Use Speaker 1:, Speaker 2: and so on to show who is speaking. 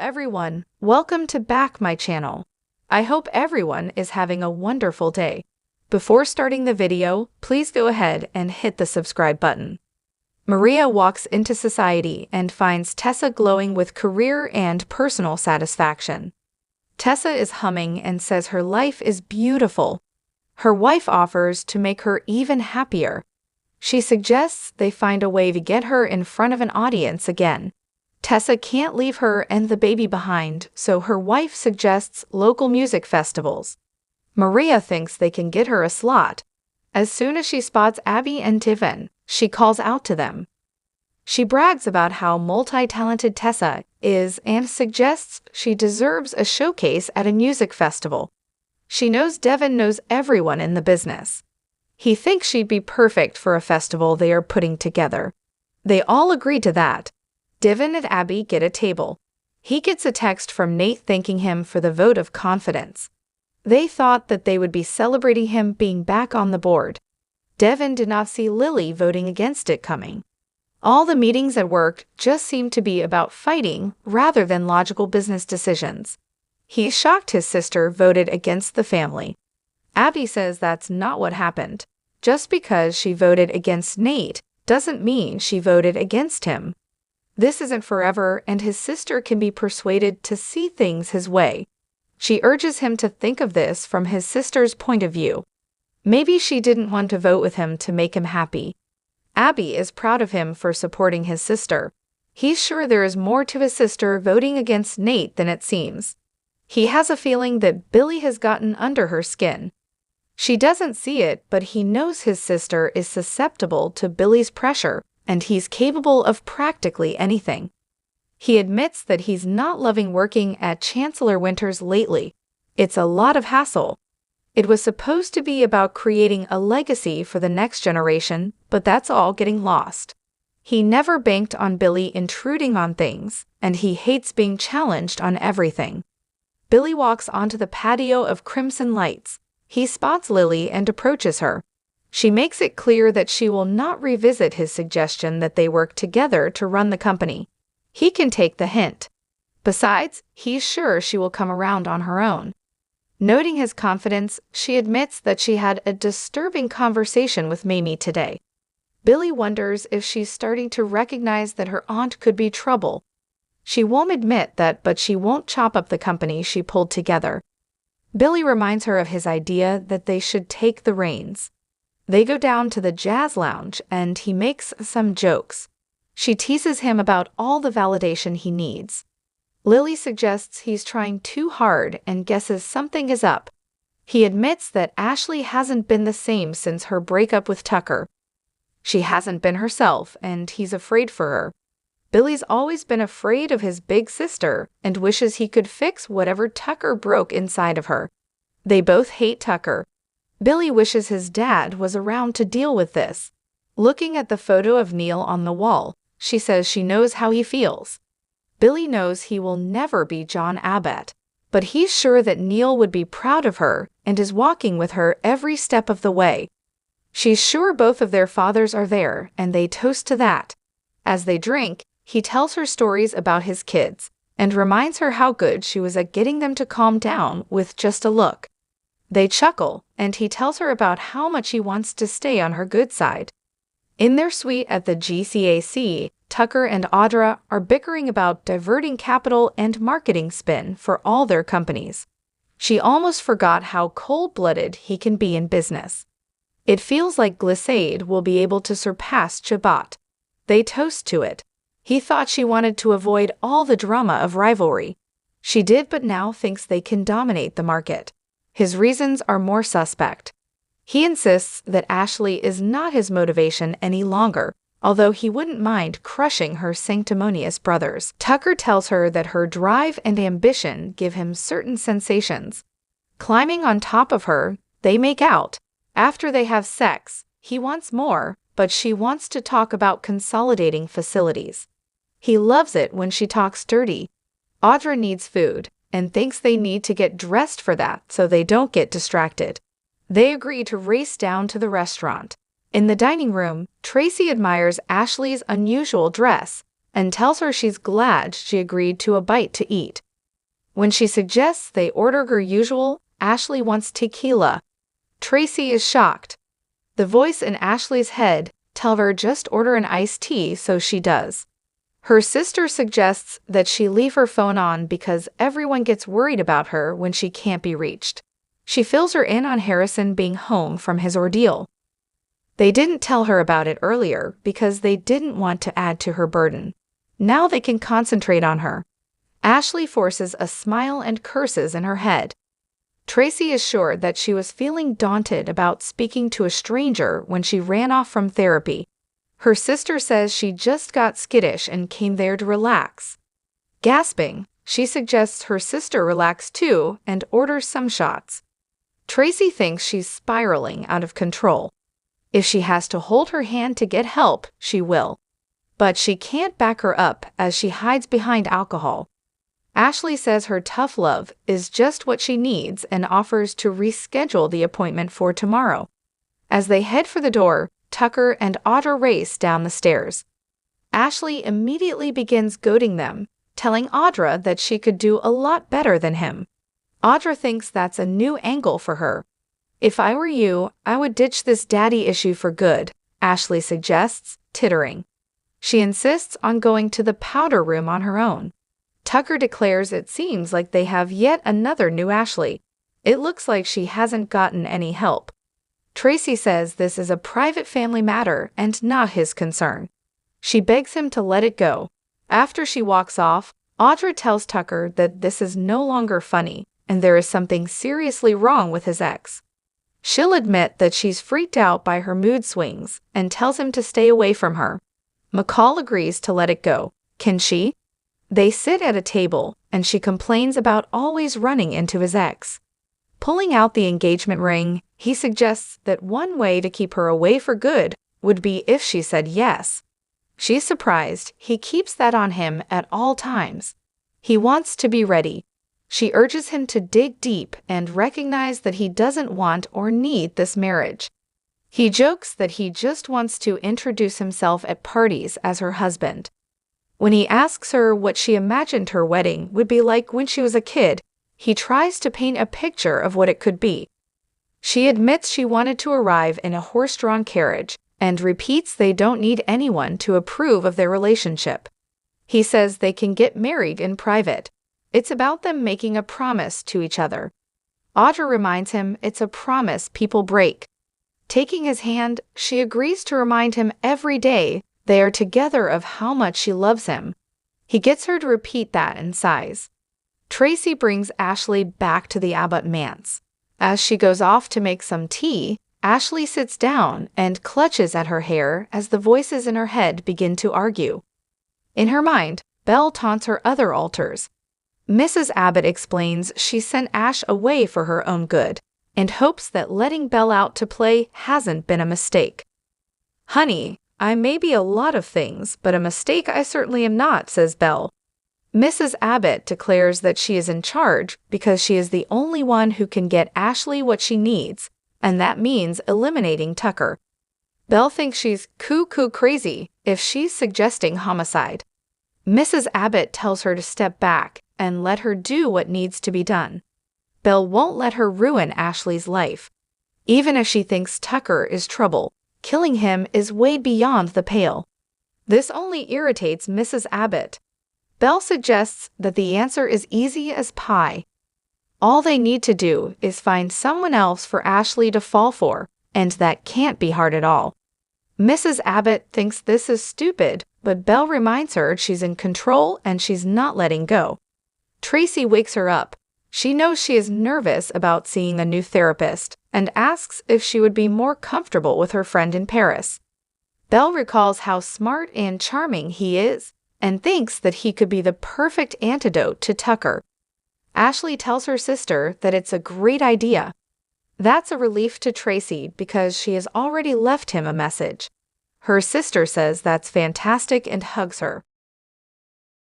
Speaker 1: everyone, welcome to back my channel. I hope everyone is having a wonderful day. Before starting the video, please go ahead and hit the subscribe button. Maria walks into society and finds Tessa glowing with career and personal satisfaction. Tessa is humming and says her life is beautiful. Her wife offers to make her even happier. She suggests they find a way to get her in front of an audience again. Tessa can't leave her and the baby behind, so her wife suggests local music festivals. Maria thinks they can get her a slot. As soon as she spots Abby and Devin, she calls out to them. She brags about how multi-talented Tessa is and suggests she deserves a showcase at a music festival. She knows Devin knows everyone in the business. He thinks she'd be perfect for a festival they are putting together. They all agree to that. Devin and Abby get a table. He gets a text from Nate thanking him for the vote of confidence. They thought that they would be celebrating him being back on the board. Devin did not see Lily voting against it coming. All the meetings at work just seemed to be about fighting rather than logical business decisions. He's shocked his sister voted against the family. Abby says that's not what happened. Just because she voted against Nate doesn't mean she voted against him. This isn't forever, and his sister can be persuaded to see things his way. She urges him to think of this from his sister's point of view. Maybe she didn't want to vote with him to make him happy. Abby is proud of him for supporting his sister. He's sure there is more to his sister voting against Nate than it seems. He has a feeling that Billy has gotten under her skin. She doesn't see it, but he knows his sister is susceptible to Billy's pressure, and he's capable of practically anything. He admits that he's not loving working at Chancellor Winters lately. It's a lot of hassle. It was supposed to be about creating a legacy for the next generation, but that's all getting lost. He never banked on Billy intruding on things, and he hates being challenged on everything. Billy walks onto the patio of Crimson Lights. He spots Lily and approaches her. She makes it clear that she will not revisit his suggestion that they work together to run the company. He can take the hint. Besides, he's sure she will come around on her own. Noting his confidence, she admits that she had a disturbing conversation with Mamie today. Billy wonders if she's starting to recognize that her aunt could be trouble. She won't admit that, but she won't chop up the company she pulled together. Billy reminds her of his idea that they should take the reins. They go down to the jazz lounge and he makes some jokes. She teases him about all the validation he needs. Lily suggests he's trying too hard and guesses something is up. He admits that Ashley hasn't been the same since her breakup with Tucker. She hasn't been herself and he's afraid for her. Billy's always been afraid of his big sister and wishes he could fix whatever Tucker broke inside of her. They both hate Tucker. Billy wishes his dad was around to deal with this. Looking at the photo of Neil on the wall, she says she knows how he feels. Billy knows he will never be John Abbott, but he's sure that Neil would be proud of her and is walking with her every step of the way. She's sure both of their fathers are there, and they toast to that. As they drink, he tells her stories about his kids and reminds her how good she was at getting them to calm down with just a look. They chuckle, and he tells her about how much he wants to stay on her good side. In their suite at the GCAC, Tucker and Audra are bickering about diverting capital and marketing spin for all their companies. She almost forgot how cold-blooded he can be in business. It feels like Glissade will be able to surpass Chabat. They toast to it. He thought she wanted to avoid all the drama of rivalry. She did, but now thinks they can dominate the market. His reasons are more suspect. He insists that Ashley is not his motivation any longer, although he wouldn't mind crushing her sanctimonious brothers. Tucker tells her that her drive and ambition give him certain sensations. Climbing on top of her, they make out. After they have sex, he wants more, but she wants to talk about consolidating facilities. He loves it when she talks dirty. Audra needs food and thinks they need to get dressed for that so they don't get distracted. They agree to race down to the restaurant. In the dining room, Tracy admires Ashley's unusual dress, and tells her she's glad she agreed to a bite to eat. When she suggests they order her usual, Ashley wants tequila. Tracy is shocked. The voice in Ashley's head tells her just order an iced tea, so she does. Her sister suggests that she leave her phone on because everyone gets worried about her when she can't be reached. She fills her in on Harrison being home from his ordeal. They didn't tell her about it earlier because they didn't want to add to her burden. Now they can concentrate on her. Ashley forces a smile and curses in her head. Tracy is sure that she was feeling daunted about speaking to a stranger when she ran off from therapy. Her sister says she just got skittish and came there to relax. Gasping, she suggests her sister relax too and orders some shots. Tracy thinks she's spiraling out of control. If she has to hold her hand to get help, she will. But she can't back her up as she hides behind alcohol. Ashley says her tough love is just what she needs and offers to reschedule the appointment for tomorrow. As they head for the door, Tucker and Audra race down the stairs. Ashley immediately begins goading them, telling Audra that she could do a lot better than him. Audra thinks that's a new angle for her. If I were you, I would ditch this daddy issue for good, Ashley suggests, tittering. She insists on going to the powder room on her own. Tucker declares it seems like they have yet another new Ashley. It looks like she hasn't gotten any help. Tracy says this is a private family matter and not his concern. She begs him to let it go. After she walks off, Audra tells Tucker that this is no longer funny and there is something seriously wrong with his ex. She'll admit that she's freaked out by her mood swings and tells him to stay away from her. McCall agrees to let it go. Can she? They sit at a table, and she complains about always running into his ex. Pulling out the engagement ring, he suggests that one way to keep her away for good would be if she said yes. She's surprised he keeps that on him at all times. He wants to be ready. She urges him to dig deep and recognize that he doesn't want or need this marriage. He jokes that he just wants to introduce himself at parties as her husband. When he asks her what she imagined her wedding would be like when she was a kid, he tries to paint a picture of what it could be. She admits she wanted to arrive in a horse-drawn carriage and repeats they don't need anyone to approve of their relationship. He says they can get married in private. It's about them making a promise to each other. Audra reminds him it's a promise people break. Taking his hand, she agrees to remind him every day they are together of how much she loves him. He gets her to repeat that and sighs. Tracy brings Ashley back to the Abbott manse. As she goes off to make some tea, Ashley sits down and clutches at her hair as the voices in her head begin to argue. In her mind, Belle taunts her other alters. Mrs. Abbott explains she sent Ash away for her own good and hopes that letting Belle out to play hasn't been a mistake. "Honey, I may be a lot of things, but a mistake I certainly am not," says Belle. Mrs. Abbott declares that she is in charge because she is the only one who can get Ashley what she needs, and that means eliminating Tucker. Belle thinks she's cuckoo crazy if she's suggesting homicide. Mrs. Abbott tells her to step back and let her do what needs to be done. Belle won't let her ruin Ashley's life. Even if she thinks Tucker is trouble, killing him is way beyond the pale. This only irritates Mrs. Abbott. Belle suggests that the answer is easy as pie. All they need to do is find someone else for Ashley to fall for, and that can't be hard at all. Mrs. Abbott thinks this is stupid, but Belle reminds her she's in control and she's not letting go. Tracy wakes her up. She knows she is nervous about seeing a new therapist and asks if she would be more comfortable with her friend in Paris. Belle recalls how smart and charming he is and thinks that he could be the perfect antidote to Tucker. Ashley tells her sister that it's a great idea. That's a relief to Tracy because she has already left him a message. Her sister says that's fantastic and hugs her.